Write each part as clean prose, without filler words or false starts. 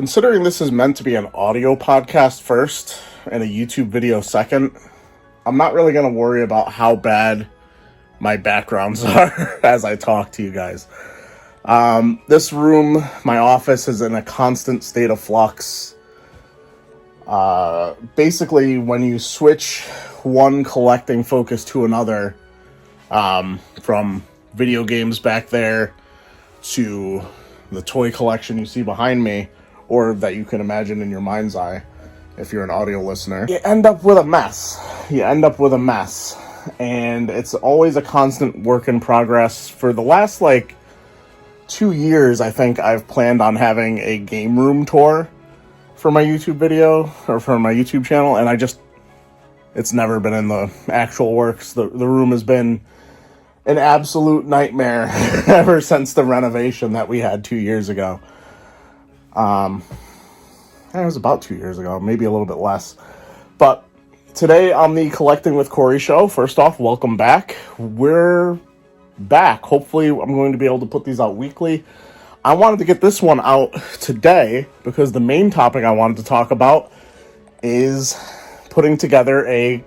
Considering this is meant to be an audio podcast first and a YouTube video second, I'm not really going to worry about how bad my backgrounds are as I talk to you guys. This room, my office, is in a constant state of flux. Basically, when you switch one collecting focus to another, from video games back there to the toy collection you see behind me, or that you can imagine in your mind's eye if you're an audio listener, you end up with a mess. And it's always a constant work in progress. For the last, 2 years, I think I've planned on having a game room tour for my YouTube video, or for my YouTube channel, and it's never been in the actual works. The room has been an absolute nightmare ever since the renovation that we had 2 years ago. It was about 2 years ago, maybe a little bit less. But today on the Collecting with Cory Show, first off, welcome back. We're back. Hopefully I'm going to be able to put these out weekly. I wanted to get this one out today because the main topic I wanted to talk about is putting together a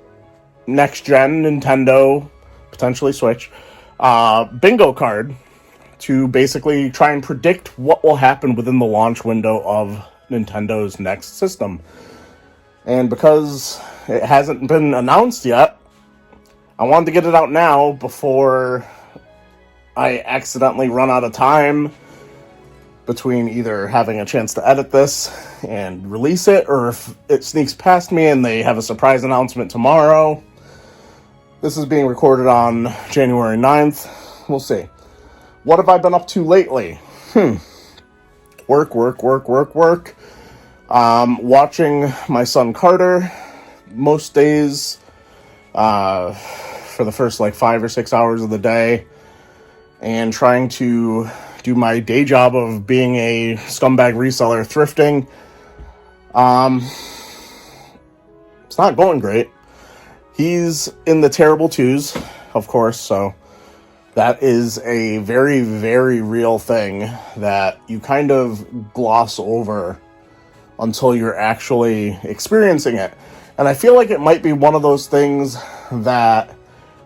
next-gen Nintendo, potentially Switch, bingo card to basically try and predict what will happen within the launch window of Nintendo's next system. And because it hasn't been announced yet, I wanted to get it out now before I accidentally run out of time between either having a chance to edit this and release it, or if it sneaks past me and they have a surprise announcement tomorrow. This is being recorded on January 9th. We'll see. What have I been up to lately? Work. Watching my son Carter most days for the first 5 or 6 hours of the day, and trying to do my day job of being a scumbag reseller thrifting. It's not going great. He's in the terrible twos, of course, so that is a very, very real thing that you kind of gloss over until you're actually experiencing it. And I feel like it might be one of those things that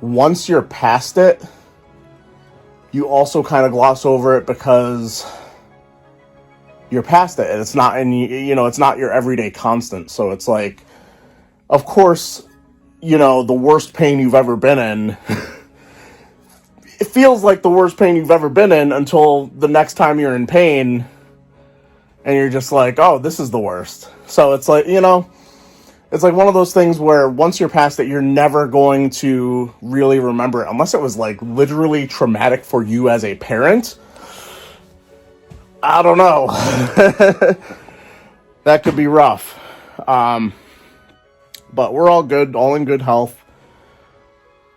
once you're past it, you also kind of gloss over it because you're past it, and it's not, it's not your everyday constant. So it's like, of course, the worst pain you've ever been in, it feels like the worst pain you've ever been in until the next time you're in pain, and you're just like, oh, this is the worst. So it's like, it's like one of those things where once you're past it, you're never going to really remember it, unless it was literally traumatic for you as a parent. I don't know. That could be rough. But we're all good, all in good health.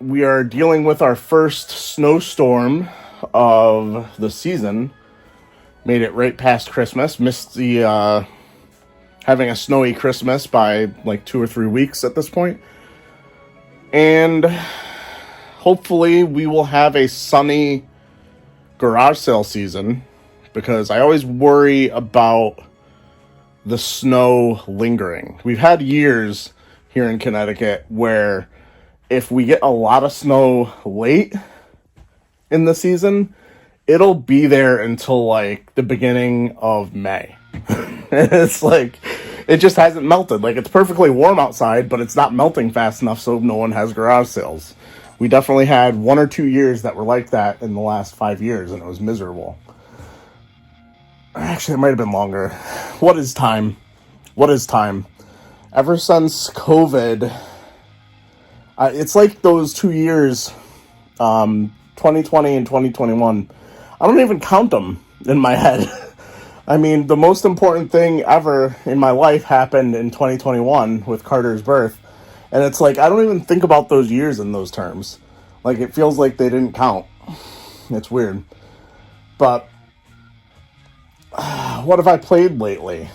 We are dealing with our first snowstorm of the season. Made it right past Christmas. Missed the having a snowy Christmas by 2 or 3 weeks at this point. And hopefully we will have a sunny garage sale season, because I always worry about the snow lingering. We've had years here in Connecticut where if we get a lot of snow late in the season, it'll be there until the beginning of May. It's it just hasn't melted. It's perfectly warm outside, but it's not melting fast enough so no one has garage sales. We definitely had 1 or 2 years that were like that in the last 5 years, and it was miserable. Actually, it might have been longer. What is time? Ever since COVID, it's like those 2 years, 2020 and 2021. I don't even count them in my head. I mean, the most important thing ever in my life happened in 2021 with Carter's birth. And it's I don't even think about those years in those terms. It feels like they didn't count. It's weird. But what have I played lately?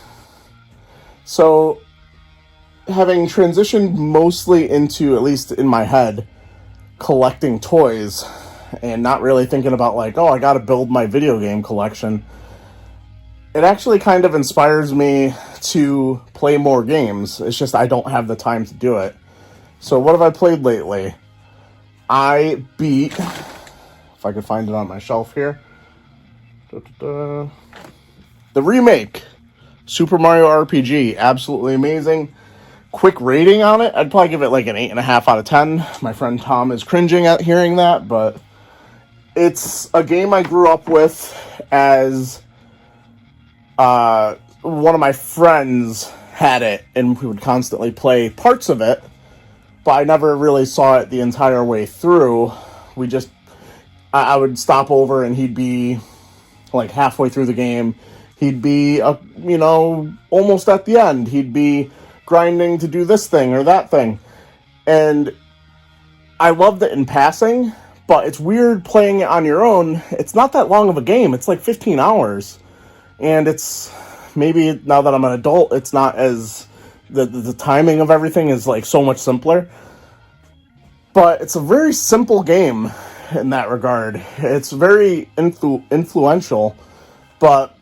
So, having transitioned mostly into, at least in my head, collecting toys, and not really thinking about I gotta build my video game collection, it actually kind of inspires me to play more games. It's just I don't have the time to do it. So what have I played lately? I beat, if I could find it on my shelf here, the remake, Super Mario RPG. Absolutely amazing. Quick rating on it, I'd probably give it like an 8.5 out of 10. My friend Tom is cringing at hearing that, but it's a game I grew up with as one of my friends had it, and we would constantly play parts of it, but I never really saw it the entire way through. I would stop over and he'd be like halfway through the game. He'd be, almost at the end. He'd be grinding to do this thing or that thing. And I loved it in passing, but it's weird playing it on your own. It's not that long of a game. It's like 15 hours. And it's, maybe now that I'm an adult, it's not as, the timing of everything is like so much simpler. But it's a very simple game in that regard. It's very influential, but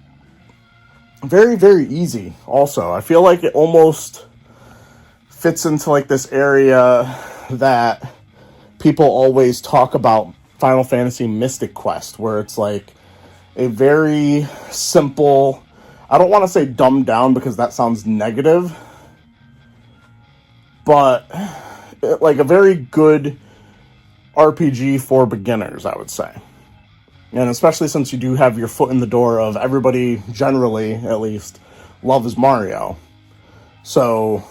very, very easy also. I feel like it almost fits into like this area that people always talk about, Final Fantasy Mystic Quest, where it's like a very simple, I don't want to say dumbed down because that sounds negative, but like a very good RPG for beginners, I would say. And especially since you do have your foot in the door of everybody, generally at least, loves Mario. So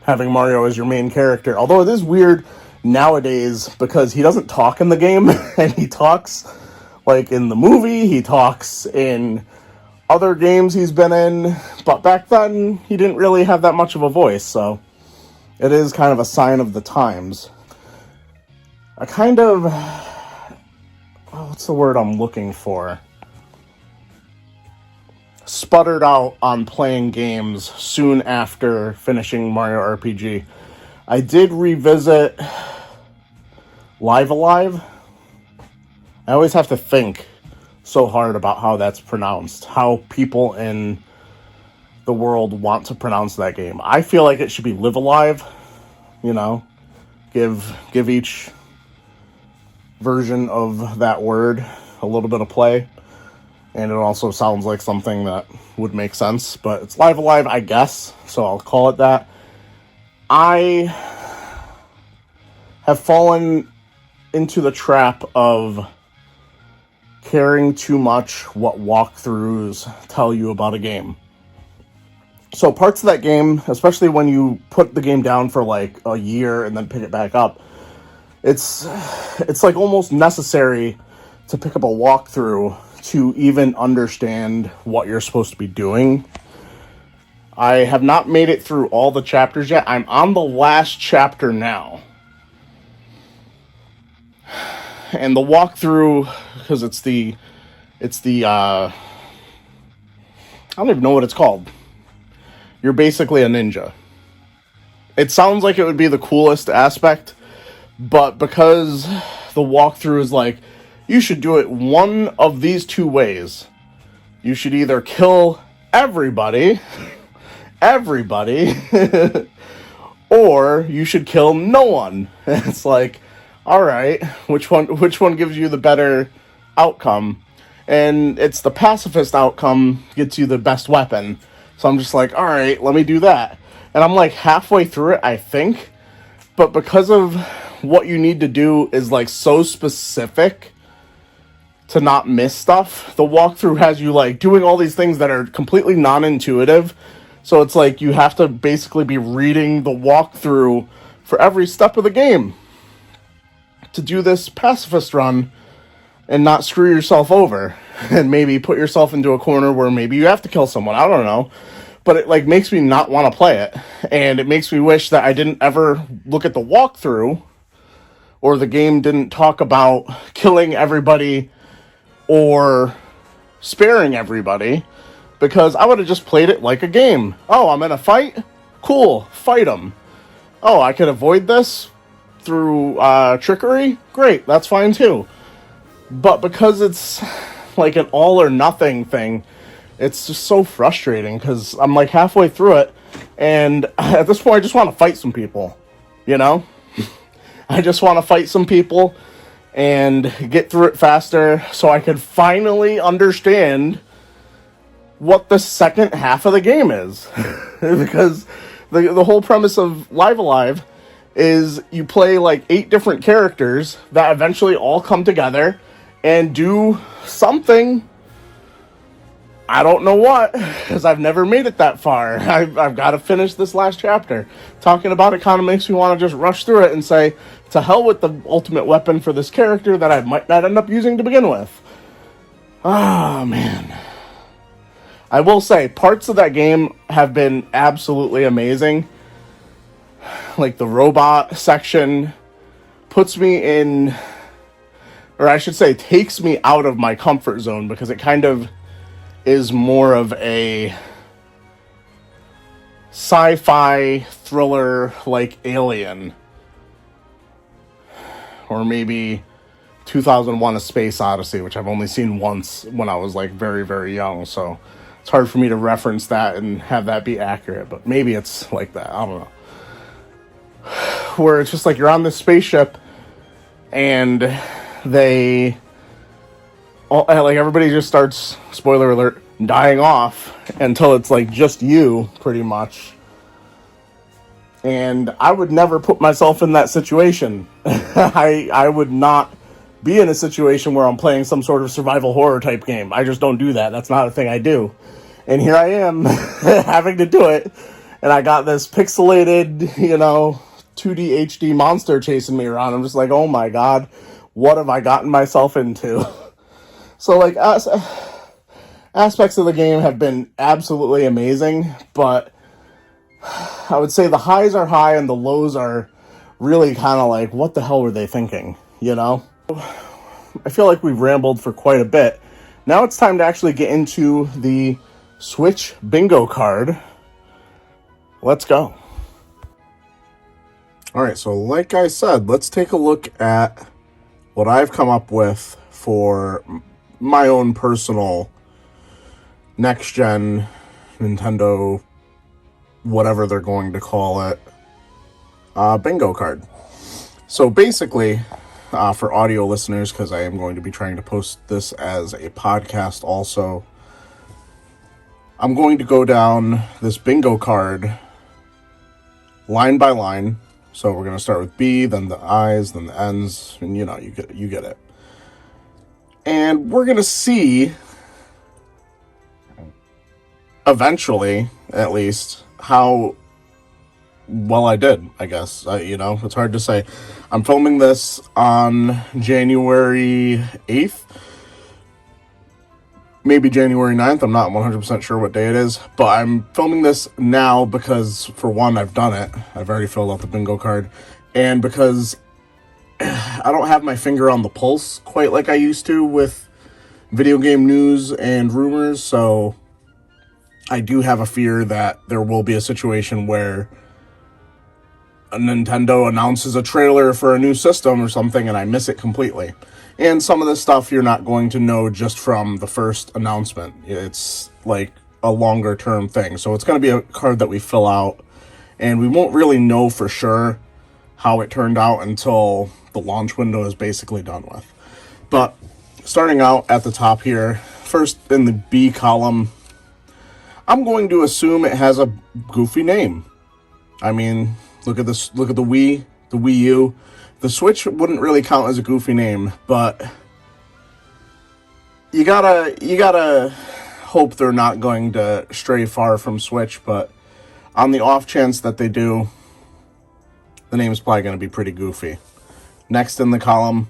having Mario as your main character, although it is weird nowadays because he doesn't talk in the game, and he talks like in the movie, he talks in other games he's been in, but back then he didn't really have that much of a voice, so it is kind of a sign of the times. I kind of, what's the word I'm looking for? Sputtered out on playing games soon after finishing Mario RPG. I did revisit Live Alive. I always have to think so hard about how that's pronounced, how people in the world want to pronounce that game. I feel like it should be Live Alive, give each version of that word a little bit of play. And it also sounds like something that would make sense, but it's Live Alive, I guess, so I'll call it that. I have fallen into the trap of caring too much what walkthroughs tell you about a game. So parts of that game, especially when you put the game down for like a year and then pick it back up, it's like almost necessary to pick up a walkthrough to even understand what you're supposed to be doing. I have not made it through all the chapters yet. I'm on the last chapter now. And the walkthrough, because it's the I don't even know what it's called. You're basically a ninja. It sounds like it would be the coolest aspect, but because the walkthrough is like, you should do it one of these two ways. You should either kill everybody, or you should kill no one. It's like, all right, which one gives you the better outcome? And it's the pacifist outcome gets you the best weapon. So I'm just like, all right, let me do that. And I'm like halfway through it, I think. But because of what you need to do is like so specific to not miss stuff, the walkthrough has you like doing all these things that are completely non-intuitive. So it's like you have to basically be reading the walkthrough for every step of the game to do this pacifist run and not screw yourself over and maybe put yourself into a corner where maybe you have to kill someone. I don't know. But it like makes me not want to play it. And it makes me wish that I didn't ever look at the walkthrough, or the game didn't talk about killing everybody or sparing everybody, because I would have just played it like a game. Oh, I'm in a fight? Cool, fight them. Oh, I could avoid this through trickery? Great, that's fine too. But because it's like an all or nothing thing, It's just so frustrating because I'm like halfway through it, and at this point I just want to fight some people, you know? I just want to fight some people and get through it faster so I could finally understand what the second half of the game is. Because the whole premise of Live Alive is you play like 8 different characters that eventually all come together and do something. I don't know what, because I've never made it that far. I've got to finish this last chapter. Talking about it kind of makes me want to just rush through it and say, to hell with the ultimate weapon for this character that I might not end up using to begin with. Oh, man. I will say, parts of that game have been absolutely amazing. Like the robot section puts me in, or I should say, takes me out of my comfort zone, because it kind of is more of a sci-fi thriller like Alien, or maybe 2001: A Space Odyssey, which I've only seen once when I was like very, very young, so it's hard for me to reference that and have that be accurate, but maybe it's like that. I don't know. Where it's just like you're on this spaceship and they like everybody just starts, spoiler alert, dying off until it's like just you, pretty much. And I would never put myself in that situation. I would not be in a situation where I'm playing some sort of survival horror type game. I just don't do that. That's not a thing I do. And here I am having to do it. And I got this pixelated, 2D HD monster chasing me around. I'm just like, oh my god, what have I gotten myself into? So like aspects of the game have been absolutely amazing, but I would say the highs are high and the lows are really kind of like, what the hell were they thinking, I feel like we've rambled for quite a bit. Now it's time to actually get into the Switch bingo card. Let's go. Alright, so like I said, let's take a look at what I've come up with for my own personal next-gen Nintendo, whatever they're going to call it, bingo card. So basically, for audio listeners, because I am going to be trying to post this as a podcast also, I'm going to go down this bingo card line by line. So we're going to start with B, then the I's, then the N's, and you get it. And we're going to see, eventually, at least, how well I did, I guess. It's hard to say. I'm filming this on January 8th. Maybe January 9th. I'm not 100% sure what day it is. But I'm filming this now because, for one, I've done it. I've already filled out the bingo card. And because I don't have my finger on the pulse quite like I used to with video game news and rumors. So I do have a fear that there will be a situation where a Nintendo announces a trailer for a new system or something and I miss it completely. And some of this stuff you're not going to know just from the first announcement. It's like a longer term thing. So it's going to be a card that we fill out, and we won't really know for sure how it turned out until the launch window is basically done with. But starting out at the top here, first in the B column, I'm going to assume it has a goofy name. I mean, look at this. Look at the Wii, the Wii U. The Switch wouldn't really count as a goofy name, but you gotta hope they're not going to stray far from Switch. But on the off chance that they do, the name's probably going to be pretty goofy. Next in the column,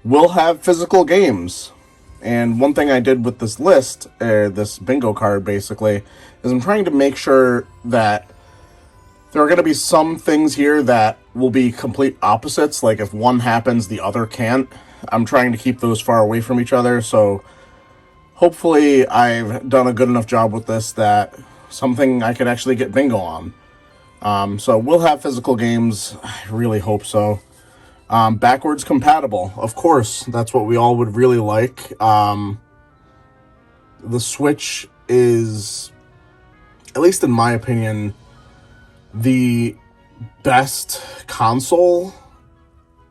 we'll have physical games. And one thing I did with this list, this bingo card basically, is I'm trying to make sure that there are going to be some things here that will be complete opposites. Like if one happens, the other can't. I'm trying to keep those far away from each other. So hopefully I've done a good enough job with this that something I could actually get bingo on. So we'll have physical games. I really hope so. Backwards compatible. Of course, that's what we all would really like. The Switch is, at least in my opinion, the best console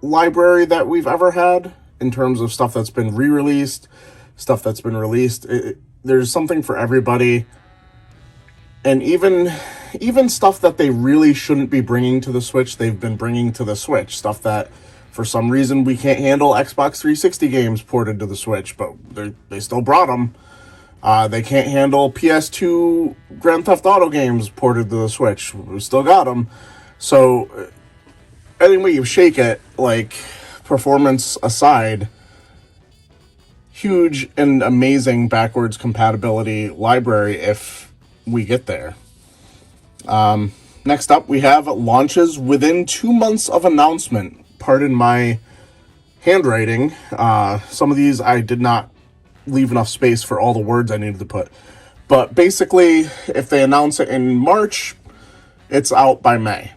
library that we've ever had in terms of stuff that's been re-released, stuff that's been released. There's something for everybody. And even stuff that they really shouldn't be bringing to the Switch, they've been bringing to the Switch. Stuff that, for some reason, we can't handle Xbox 360 games ported to the Switch, but they still brought them. They can't handle PS2 Grand Theft Auto games ported to the Switch. We still got them. So, anyway you shake it, like, performance aside, huge and amazing backwards compatibility library if we get there. Next up, we have launches within 2 months of announcement. Pardon my handwriting. Some of these I did not leave enough space for all the words I needed to put. But basically, if they announce it in March, it's out by May.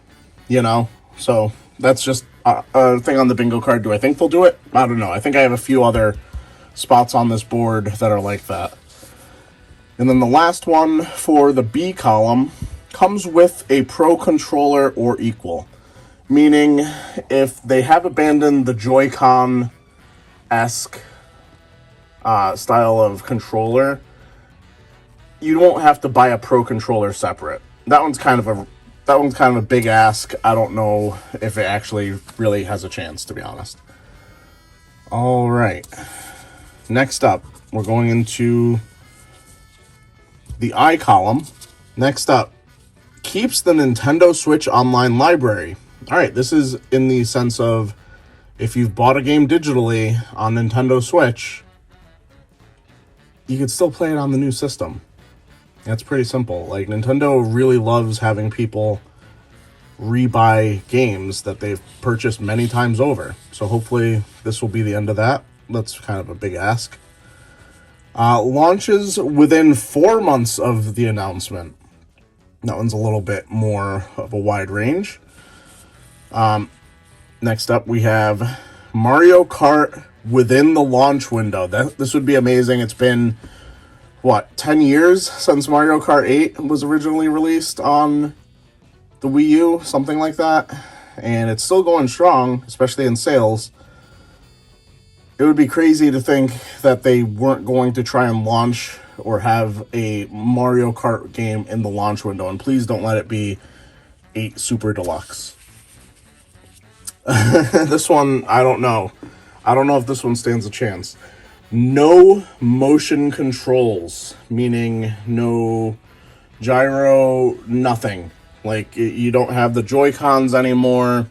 You know? So that's just a thing on the bingo card. Do I think they'll do it? I don't know. I think I have a few other spots on this board that are like that. And then the last one for the B column comes with a Pro controller or equal. Meaning, if they have abandoned the Joy-Con-esque style of controller, you won't have to buy a Pro controller separate. That one's kind of a big ask. I don't know if it actually really has a chance, to be honest. All right. Next up, we're going into the I column. Next up, keeps the Nintendo Switch Online library. All right, this is in the sense of if you've bought a game digitally on Nintendo Switch, you could still play it on the new system. That's pretty simple. Like, Nintendo really loves having people rebuy games that they've purchased many times over. So hopefully this will be the end of that. That's kind of a big ask. Launches within 4 months of the announcement. That one's a little bit more of a wide range. Next up, we have Mario Kart within the launch window. This would be amazing. It's been, 10 years since Mario Kart 8 was originally released on the Wii U, something like that. And it's still going strong, especially in sales. It would be crazy to think that they weren't going to try and launch or have a Mario Kart game in the launch window. And please don't let it be 8 Super Deluxe. This one, I don't know. I don't know if this one stands a chance. No motion controls, meaning no gyro, nothing. Like, you don't have the Joy-Cons anymore.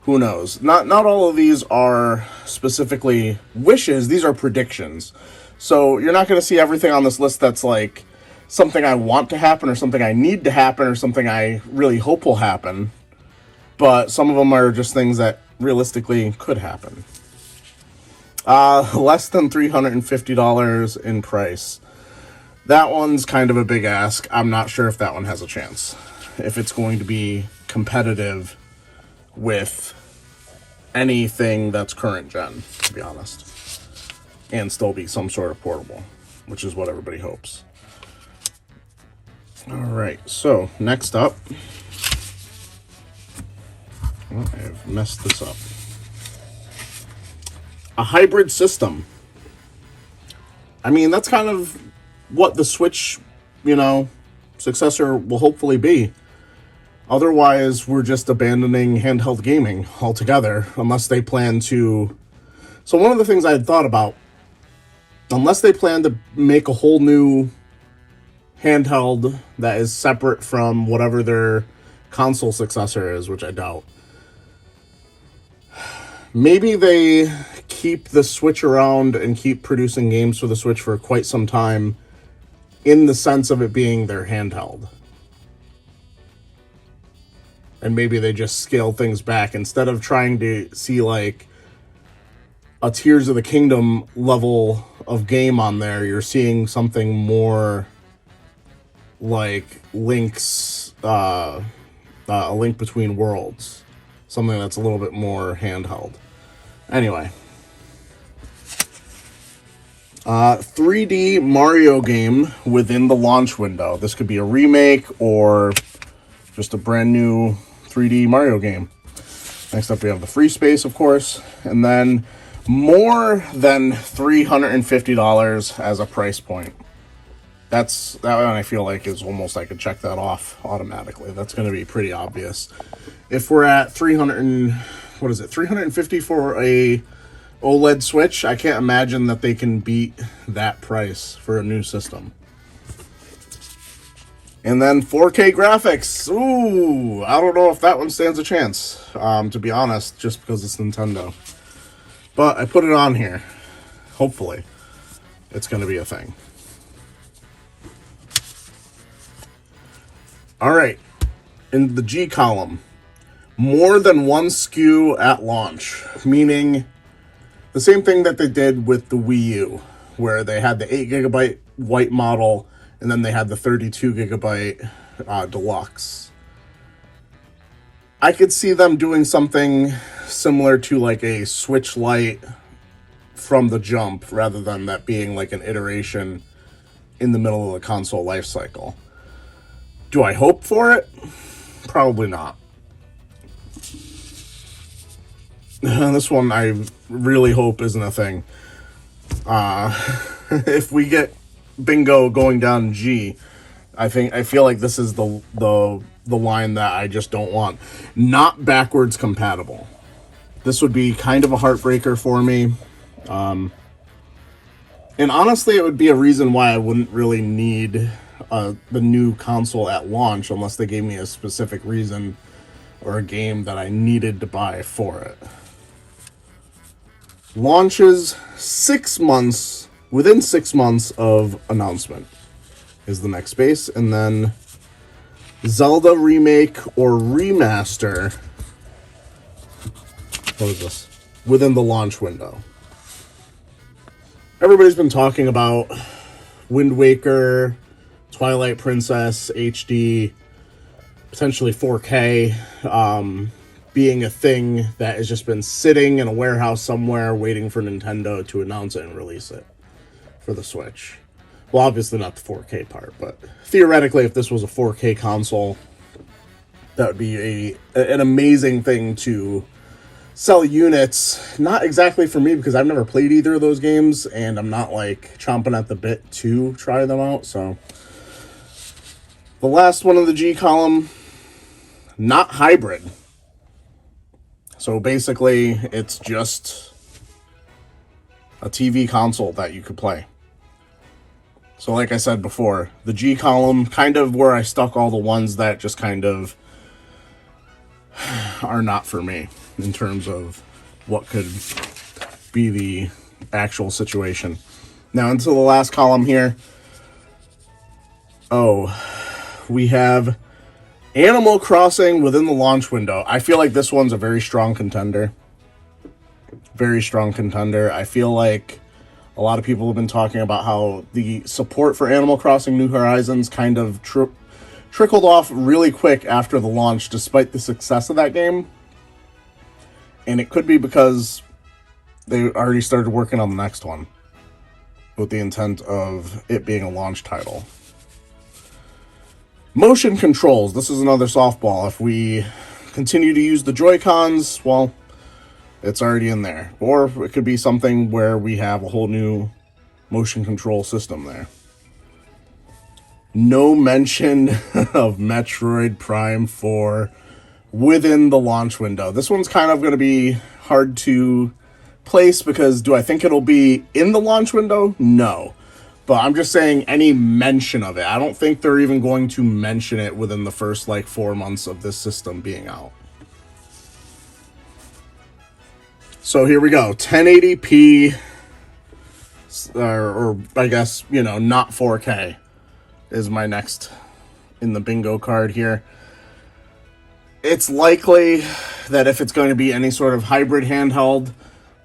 Who knows? Not all of these are specifically wishes. These are predictions. So you're not going to see everything on this list that's like something I want to happen or something I need to happen or something I really hope will happen. But some of them are just things that realistically could happen. Less than $350 in price. That one's kind of a big ask. I'm not sure if that one has a chance. If it's going to be competitive with anything that's current gen, to be honest. And still be some sort of portable, which is what everybody hopes. Alright, so next up. Oh, I've messed this up. A hybrid system. I mean, that's kind of what the Switch, successor will hopefully be. Otherwise, we're just abandoning handheld gaming altogether, unless they plan to... So one of the things I had thought about, unless they plan to make a whole new handheld that is separate from whatever their console successor is, which I doubt, maybe they keep the Switch around and keep producing games for the Switch for quite some time in the sense of it being their handheld. And maybe they just scale things back instead of trying to see like a Tears of the Kingdom level of game on there. You're seeing something more like Link's A Link Between Worlds, something that's a little bit more handheld. Anyway, 3D Mario game within the launch window. This could be a remake or just a brand new 3D Mario game. Next up, we have the free space, of course, and then more than $350 as a price point. That one I feel like is almost, I could check that off automatically. That's going to be pretty obvious. If we're at 350 for a OLED Switch, I can't imagine that they can beat that price for a new system. And then 4K graphics. Ooh, I don't know if that one stands a chance, to be honest, just because it's Nintendo. But I put it on here. Hopefully, it's going to be a thing. All right, in the G column, more than one SKU at launch, meaning the same thing that they did with the Wii U, where they had the 8GB white model, and then they had the 32GB deluxe. I could see them doing something similar to like a Switch Lite from the jump, rather than that being like an iteration in the middle of the console life cycle. Do I hope for it? Probably not. This one I really hope isn't a thing. If we get bingo going down G, I feel like this is the line that I just don't want. Not backwards compatible. This would be kind of a heartbreaker for me. And honestly, it would be a reason why I wouldn't really need the new console at launch unless they gave me a specific reason or a game that I needed to buy for it. Launches 6 months, within 6 months of announcement is the next space. And then Zelda remake or remaster. What is this? Within the launch window. Everybody's been talking about Wind Waker, Twilight Princess HD, potentially 4K, being a thing that has just been sitting in a warehouse somewhere waiting for Nintendo to announce it and release it for the Switch. Well, obviously not the 4K part, but theoretically, if this was a 4K console, that would be an amazing thing to sell units. Not exactly for me, because I've never played either of those games, and I'm not like chomping at the bit to try them out, so. The last one in the G column, not hybrid. So basically, it's just a TV console that you could play. So like I said before, the G column, kind of where I stuck all the ones that just kind of are not for me in terms of what could be the actual situation. Now into the last column here. Oh, we have Animal Crossing within the launch window. I feel like this one's a very strong contender. Very strong contender. I feel like a lot of people have been talking about how the support for Animal Crossing New Horizons kind of trickled off really quick after the launch, despite the success of that game. And it could be because they already started working on the next one with the intent of it being a launch title. Motion controls. This is another softball. If we continue to use the Joy-Cons, well, it's already in there. Or it could be something where we have a whole new motion control system there. No mention of Metroid Prime 4 within the launch window. This one's kind of going to be hard to place because do I think it'll be in the launch window? No. But I'm just saying any mention of it. I don't think they're even going to mention it within the first, 4 months of this system being out. So here we go. 1080p, or I guess, not 4K is my next in the bingo card here. It's likely that if it's going to be any sort of hybrid handheld,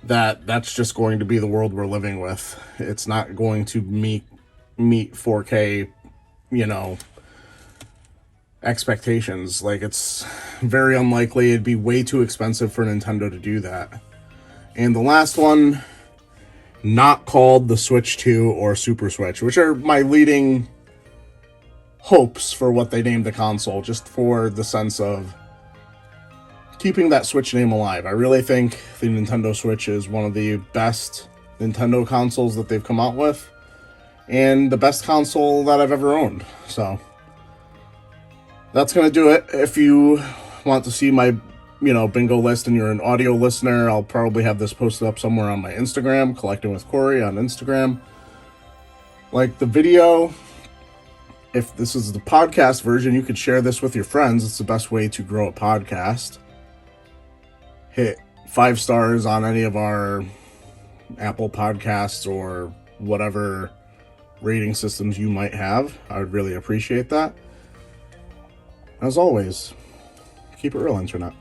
that's just going to be the world we're living with. It's not going to meet 4K, expectations. It's very unlikely. It'd be way too expensive for Nintendo to do that. And the last one, not called the Switch 2 or Super Switch, which are my leading hopes for what they named the console, just for the sense of keeping that Switch name alive. I really think the Nintendo Switch is one of the best Nintendo consoles that they've come out with, and the best console that I've ever owned. So that's going to do it. If you want to see my bingo list and you're an audio listener, I'll probably have this posted up somewhere on my Instagram, Collecting with Cory on Instagram. Like the video. If this is the podcast version, you could share this with your friends. It's the best way to grow a podcast. Hit 5 stars on any of our Apple Podcasts or whatever rating systems you might have. I would really appreciate that. As always, keep it real, Internet.